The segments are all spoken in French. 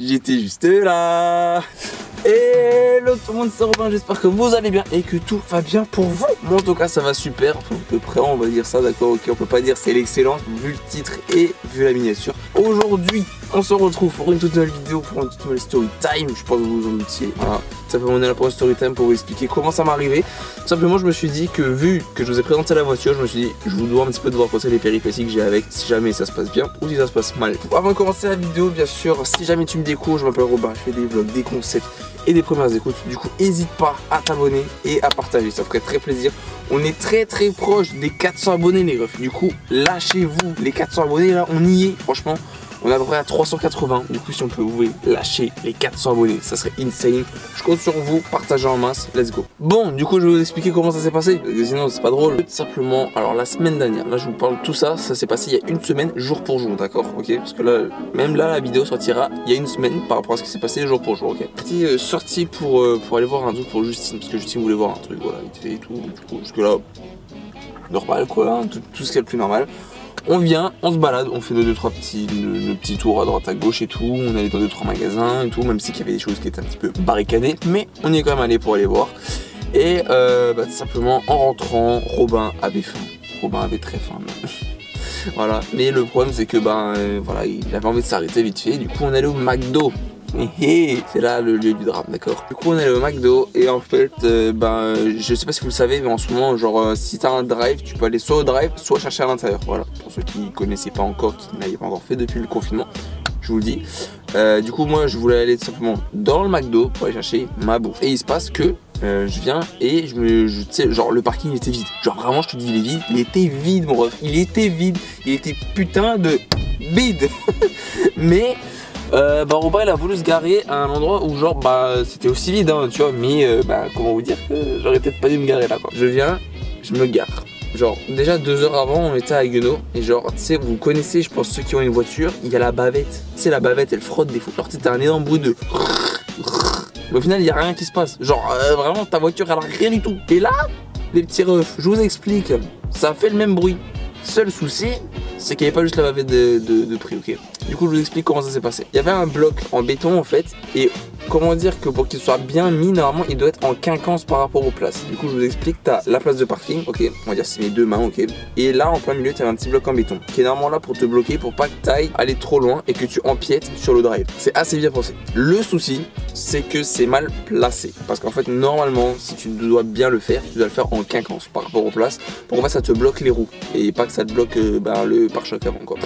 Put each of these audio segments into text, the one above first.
J'étais juste là. Hello tout le monde, c'est Robin, j'espère que vous allez bien et que tout va bien pour vous. Moi en tout cas ça va super, enfin à peu près on va dire ça, d'accord, ok, on peut pas dire c'est l'excellence vu le titre et vu la miniature. Aujourd'hui on se retrouve pour une toute nouvelle vidéo, pour une toute nouvelle story time, je pense que vous vous en doutiez. Voilà, simplement on est là pour une story time pour vous expliquer comment ça m'est arrivé. Simplement je me suis dit que vu que je vous ai présenté la voiture, je me suis dit je vous dois un petit peu de vous raconter les péripéties que j'ai avec, si jamais ça se passe bien ou si ça se passe mal. Avant de commencer la vidéo, bien sûr, si jamais tu me découvres, je m'appelle Robin, je fais des vlogs, des concepts et des premières écoutes. Du coup n'hésite pas à t'abonner et à partager, ça ferait très plaisir. On est très proche des 400 abonnés les refs. Du coup lâchez-vous les 400 abonnés, là on y est franchement. On est à peu près à 380. Du coup si on peut vous lâcher les 400 abonnés, ça serait insane. Je compte sur vous, partagez en masse, let's go. Bon, du coup je vais vous expliquer comment ça s'est passé, parce que sinon c'est pas drôle. Tout simplement, alors la semaine dernière, là je vous parle de tout ça, ça s'est passé il y a une semaine, jour pour jour, d'accord, ok. Parce que là, même là la vidéo sortira il y a une semaine par rapport à ce qui s'est passé jour pour jour, ok. J'étais sorti pour aller voir un truc pour Justine, parce que Justine voulait voir un truc, voilà, vite fait et tout. Du coup jusque là, normal quoi, hein, tout ce qui est le plus normal. On vient, on se balade, on fait nos 2-3 petits tours à droite à gauche et tout. On allait dans 2-3 magasins et tout, même s'il y avait des choses qui étaient un petit peu barricadées. Mais on y est quand même allé pour aller voir. Et tout simplement en rentrant, Robin avait faim. Robin avait très faim même. Voilà, mais le problème c'est que voilà, il avait envie de s'arrêter vite fait. Du coup on allait au McDo. C'est là le lieu du drame, d'accord. Du coup on est allé au McDo et en fait je sais pas si vous le savez, mais en ce moment genre si t'as un drive, tu peux aller soit au drive soit chercher à l'intérieur. Voilà, pour ceux qui connaissaient pas encore, qui n'avaient pas encore fait depuis le confinement, je vous le dis. Du coup moi je voulais aller tout simplement dans le McDo pour aller chercher ma bouffe. Et il se passe que je viens et tu sais, genre le parking il était vide. Genre vraiment je te dis il est vide, il était vide mon ref, il était vide, il était putain de vide. Mais Robin il a voulu se garer à un endroit où genre c'était aussi vide hein, tu vois, mais comment vous dire que j'aurais peut-être pas dû me garer là quoi. Je viens, je me gare. Genre déjà 2 heures avant on était à Haguenau et genre tu sais vous connaissez je pense ceux qui ont une voiture, il y a la bavette. Tu sais la bavette elle frotte des fois. Genre tu sais t'as un énorme bruit de mais au final il y a rien qui se passe. Genre vraiment ta voiture elle a rien du tout. Et là les petits refs, je vous explique, ça fait le même bruit. Seul souci c'est qu'il n'y avait pas juste la bavette de prix, ok. Du coup je vous explique comment ça s'est passé. Il y avait un bloc en béton en fait et comment dire que pour qu'il soit bien mis normalement il doit être en quinconce par rapport aux places. Du coup je vous explique, t'as la place de parking, ok, on va dire c'est mes 2 mains, ok. Et là en plein milieu tu as un petit bloc en béton qui est normalement là pour te bloquer pour pas que tu ailles aller trop loin et que tu empiètes sur le drive. C'est assez bien pensé. Le souci c'est que c'est mal placé parce qu'en fait normalement si tu dois bien le faire, tu dois le faire en quinconce par rapport aux places pour qu'en fait ça te bloque les roues et pas que ça te bloque le pare-choc avant quoi.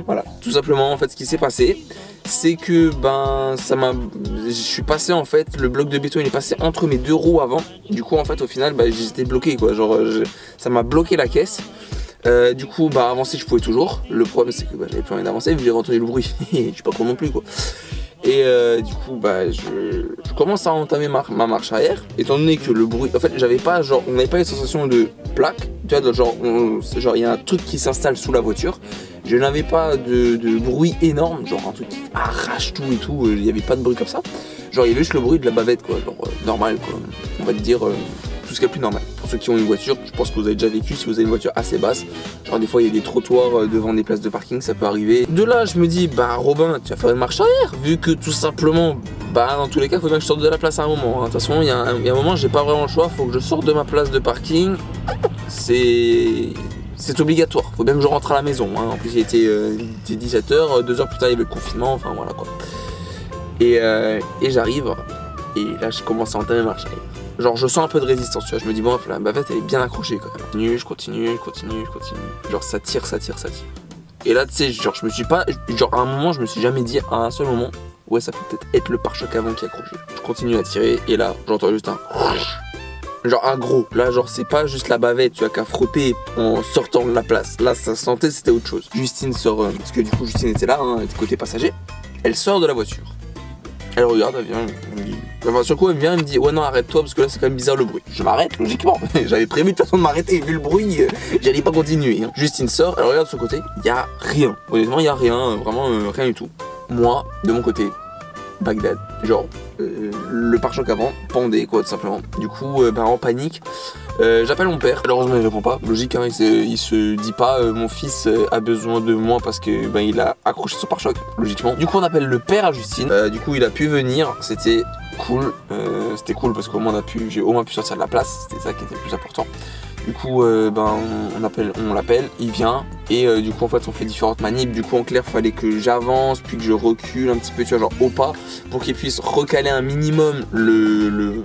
Voilà, tout simplement en fait ce qui s'est passé c'est que je suis passé en fait, le bloc de béton il est passé entre mes 2 roues avant. Du coup en fait au final j'étais bloqué quoi, genre ça m'a bloqué la caisse. Du coup avancer je pouvais toujours. Le problème c'est que j'avais plus envie d'avancer vu que j'avais entendu le bruit. Je suis pas con non plus quoi. Et du coup je commence à entamer ma marche arrière, étant donné que le bruit, en fait j'avais pas genre, on n'avait pas une sensation de plaque, tu vois, genre il y a un truc qui s'installe sous la voiture. Je n'avais pas de bruit énorme, genre un truc qui arrache tout et tout, il n'y avait pas de bruit comme ça. Genre il y avait juste le bruit de la bavette quoi, genre normal quoi, on va te dire tout ce qui est plus normal. Pour ceux qui ont une voiture, je pense que vous avez déjà vécu, si vous avez une voiture assez basse, genre des fois il y a des trottoirs devant des places de parking, ça peut arriver. De là je me dis Robin tu vas faire une marche arrière, vu que tout simplement dans tous les cas il faut bien que je sorte de la place à un moment hein. De toute façon il y a un moment j'ai pas vraiment le choix, faut que je sorte de ma place de parking, c'est obligatoire, faut bien que je rentre à la maison hein. En plus il était 17h, 2 heures plus tard il y avait le confinement, enfin voilà quoi. Et j'arrive et là je commence à entamer ma marche arrière. Genre je sens un peu de résistance, tu vois, je me dis bon la bavette elle est bien accrochée quand même. Je continue. Genre ça tire. Et là tu sais, genre je me suis pas, genre à un moment je me suis jamais dit à un seul moment, ouais ça peut peut-être être le pare-choc avant qui est accroché. Je continue à tirer et là j'entends juste un genre un gros, là genre c'est pas juste la bavette tu vois qu'à frotter en sortant de la place. Là ça sentait c'était autre chose. Justine sort, parce que du coup Justine était là, hein, elle était côté passager. Elle sort de la voiture. Elle regarde, elle vient, elle me dit... Enfin, sur quoi elle vient, elle me dit ouais non arrête-toi parce que là c'est quand même bizarre le bruit. Je m'arrête logiquement, j'avais prévu de toute façon de m'arrêter, vu le bruit, j'allais pas continuer hein. Justine sort, elle regarde de son côté, il y a rien. Honnêtement il y a rien, vraiment rien du tout. Moi, de mon côté, Bagdad. Genre, le pare-choc avant pendait quoi tout simplement. Du coup, en panique, j'appelle mon père. Malheureusement il répond pas. Logique, hein, il se dit pas mon fils a besoin de moi parce que il a accroché son pare-choc, logiquement. Du coup on appelle le père à Justine. Du coup il a pu venir, c'était cool. C'était cool parce qu'au moins j'ai au moins pu sortir de la place. C'était ça qui était le plus important. Du coup on l'appelle, il vient et du coup en fait on fait différentes manips. Du coup en clair fallait que j'avance puis que je recule un petit peu, tu vois, genre au pas, pour qu'il puisse recaler un minimum le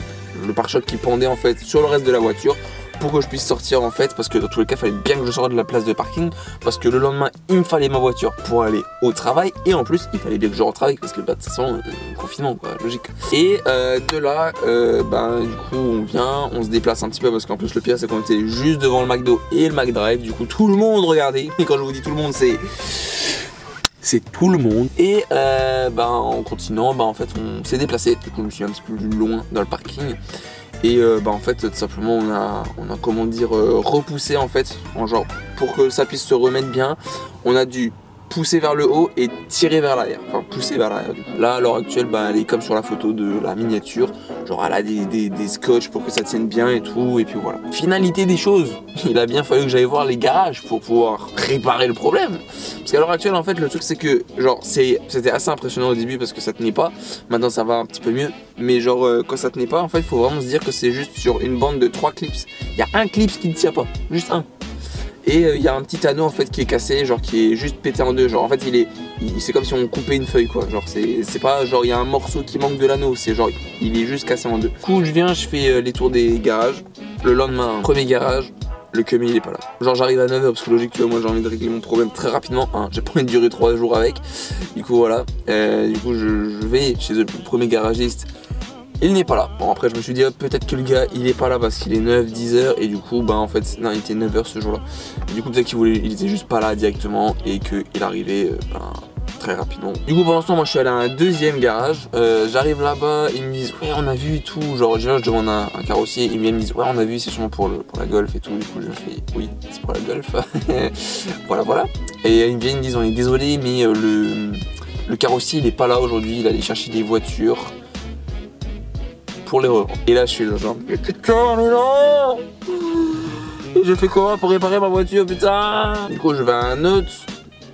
pare-choc qui pendait en fait sur le reste de la voiture pour que je puisse sortir en fait, parce que dans tous les cas il fallait bien que je sorte de la place de parking parce que le lendemain il me fallait ma voiture pour aller au travail et en plus il fallait bien que je rentre au travail parce que de toute façon confinement quoi, logique. Et de là du coup on vient, on se déplace un petit peu parce qu'en plus le pire c'est qu'on était juste devant le McDo et le McDrive, du coup tout le monde regardait, et quand je vous dis tout le monde c'est tout le monde. Et en continuant, en fait on s'est déplacé, du coup je me suis un petit peu plus loin dans le parking. Et en fait tout simplement on a comment dire repoussé en fait, en genre pour que ça puisse se remettre bien, on a dû pousser vers le haut et tirer vers l'arrière, enfin pousser vers l'arrière. Là à l'heure actuelle elle est comme sur la photo de la miniature, genre elle a des scotch pour que ça tienne bien et tout, et puis voilà. Finalité des choses, il a bien fallu que j'aille voir les garages pour pouvoir réparer le problème, parce qu'à l'heure actuelle en fait le truc c'est que genre c'était assez impressionnant au début parce que ça tenait pas, maintenant ça va un petit peu mieux, mais genre quand ça tenait pas en fait il faut vraiment se dire que c'est juste sur une bande de 3 clips, il y a un clip qui ne tient pas, juste un. Et il y a un petit anneau en fait qui est cassé, genre qui est juste pété en deux, genre en fait c'est comme si on coupait une feuille quoi, genre c'est pas genre il y a un morceau qui manque de l'anneau, c'est genre il est juste cassé en deux. Du coup je viens, je fais les tours des garages, le lendemain premier garage, le cumul il est pas là. Genre j'arrive à 9h parce que logique tu vois, moi j'ai envie de régler mon problème très rapidement, hein. J'ai pas envie de durer 3 jours avec, du coup voilà, du coup je vais chez le premier garagiste. Il n'est pas là. Bon après je me suis dit peut-être que le gars il est pas là parce qu'il est 9-10h et du coup en fait non il était 9h ce jour là. Du coup peut-être il était juste pas là directement et qu'il arrivait très rapidement. Du coup pendant ce temps moi je suis allé à un deuxième garage, j'arrive là-bas, ils me disent ouais on a vu et tout, genre je demande un carrossier, ils me disent ouais on a vu c'est sûrement pour la Golf et tout, du coup je fais oui c'est pour la Golf. voilà. Et ils me disent on est désolé mais le carrossier il est pas là aujourd'hui, il allait chercher des voitures pour les revendre. Et là je suis là genre putain mais non, et j'ai fait comment pour réparer ma voiture putain. Du coup je vais à un autre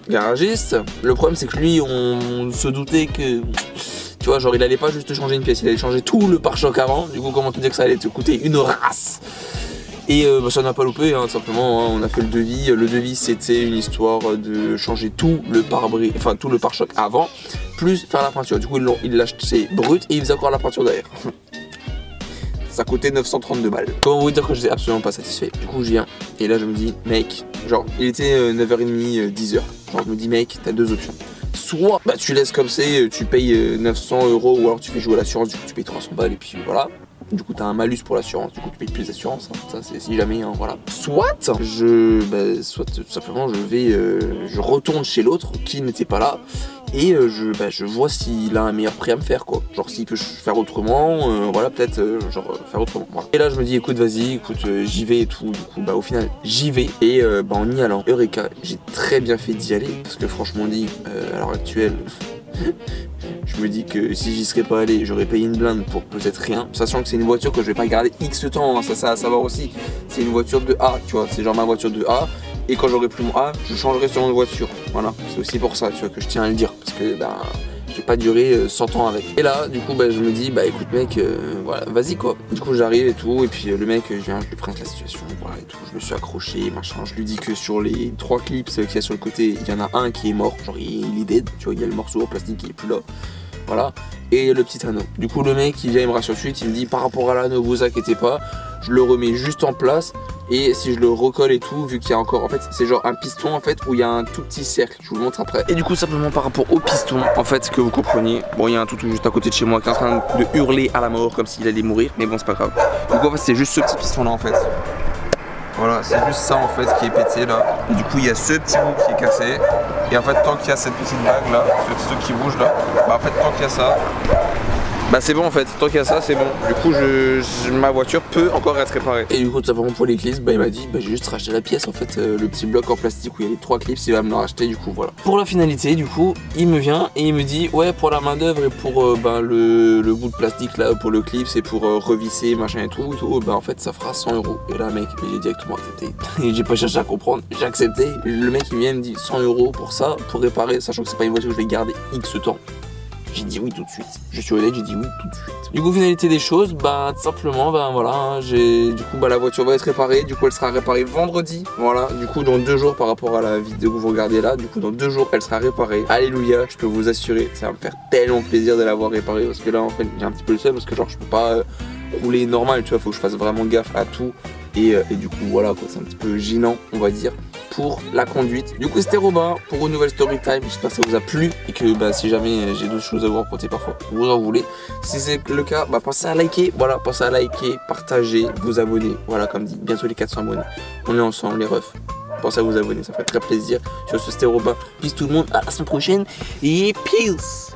garagiste. Le problème c'est que lui on se doutait que tu vois genre il allait pas juste changer une pièce, il allait changer tout le pare-choc avant. Du coup comment te dire que ça allait te coûter une race. Et ça n'a pas loupé hein, simplement hein, on a fait le devis. Le devis c'était une histoire de changer tout le pare-brise, enfin tout le pare-choc avant, plus faire la peinture. Du coup il l'a acheté brut et il faisait encore la peinture derrière. Ça coûtait 932 balles. Comment vous dire que j'étais absolument pas satisfait. Du coup je viens et là je me dis mec, genre il était 9h30, 10h. Genre je me dis mec t'as deux options. Soit tu laisses comme c'est, tu payes 900 € ou alors tu fais jouer l'assurance, du coup tu payes 300 balles et puis voilà. Du coup t'as un malus pour l'assurance, du coup tu payes plus d'assurance, hein. Ça c'est si jamais hein, voilà. Soit soit tout simplement je retourne chez l'autre qui n'était pas là. Et je vois s'il a un meilleur prix à me faire quoi. Genre s'il peut faire autrement, voilà peut-être faire autrement. Voilà. Et là je me dis écoute vas-y, j'y vais et tout. Du coup au final j'y vais. Et en y allant, Eureka, j'ai très bien fait d'y aller. Parce que franchement dit, à l'heure actuelle, je me dis que si j'y serais pas allé, j'aurais payé une blinde pour peut-être rien. Sachant que c'est une voiture que je vais pas garder X temps, hein. Ça à savoir aussi. C'est une voiture de A, tu vois, c'est genre ma voiture de A. Et quand j'aurai plus mon A, je changerai sur une voiture. Voilà, c'est aussi pour ça, tu vois, que je tiens à le dire. Parce que je vais pas durer 100 ans avec. Et là, du coup, je me dis, écoute mec, voilà, vas-y quoi. Du coup, j'arrive et tout, et puis le mec, je lui présente la situation, voilà et tout. Je me suis accroché, machin. Je lui dis que sur les 3 clips qu'il y a sur le côté, il y en a un qui est mort, genre il est dead, tu vois, il y a le morceau en plastique qui est plus là. Voilà, et le petit anneau. Du coup, le mec, il vient, il me rassure suite, il me dit, par rapport à l'anneau, vous inquiétez pas, je le remets juste en place. Et si je le recolle et tout, vu qu'il y a encore, en fait c'est genre un piston en fait où il y a un tout petit cercle, je vous le montre après. Et du coup simplement par rapport au piston, en fait que vous compreniez, bon il y a un toutou juste à côté de chez moi qui est en train de hurler à la mort comme s'il allait mourir, mais bon c'est pas grave. Donc en fait c'est juste ce petit piston là en fait. Voilà, c'est juste ça en fait qui est pété là. Et du coup il y a ce petit bout qui est cassé. Et en fait tant qu'il y a cette petite bague là, ce truc qui bouge là, en fait tant qu'il y a ça, bah c'est bon en fait, tant qu'il y a ça c'est bon. Du coup ma voiture peut encore être réparée. Et du coup tout simplement pour les clips, bah il m'a dit bah j'ai juste racheté la pièce en fait, le petit bloc en plastique où il y a les 3 clips, il va me le racheter du coup voilà. Pour la finalité du coup il me vient et il me dit ouais pour la main d'œuvre et pour le bout de plastique là pour le clip c'est pour revisser machin et tout, bah en fait ça fera 100 €. Et là mec j'ai directement accepté. Et j'ai pas cherché à comprendre, j'ai accepté. Le mec il vient et me dit 100 € pour ça, pour réparer, sachant que c'est pas une voiture que je vais garder X temps. J'ai dit oui tout de suite. Je suis honnête, j'ai dit oui tout de suite. Du coup, finalité des choses, bah tout simplement, bah voilà, du coup bah la voiture va être réparée. Du coup, elle sera réparée vendredi. Voilà, du coup dans 2 jours par rapport à la vidéo que vous regardez là, du coup dans 2 jours elle sera réparée. Alléluia, je peux vous assurer, ça va me faire tellement plaisir de l'avoir réparée parce que là en fait j'ai un petit peu le seum parce que genre je peux pas rouler normal, tu vois, faut que je fasse vraiment gaffe à tout. Et du coup voilà quoi, c'est un petit peu gênant on va dire pour la conduite. Du coup c'était Robin pour une nouvelle story time, j'espère que ça vous a plu et que bah, si jamais j'ai d'autres choses à vous raconter parfois vous en voulez. Si c'est le cas, bah pensez à liker, voilà, pensez à liker, partager, vous abonner, voilà comme dit, bientôt les 400 abonnés. On est ensemble les refs. Pensez à vous abonner, ça fait très plaisir. Sur ce c'était Robin, peace tout le monde, à la semaine prochaine et peace.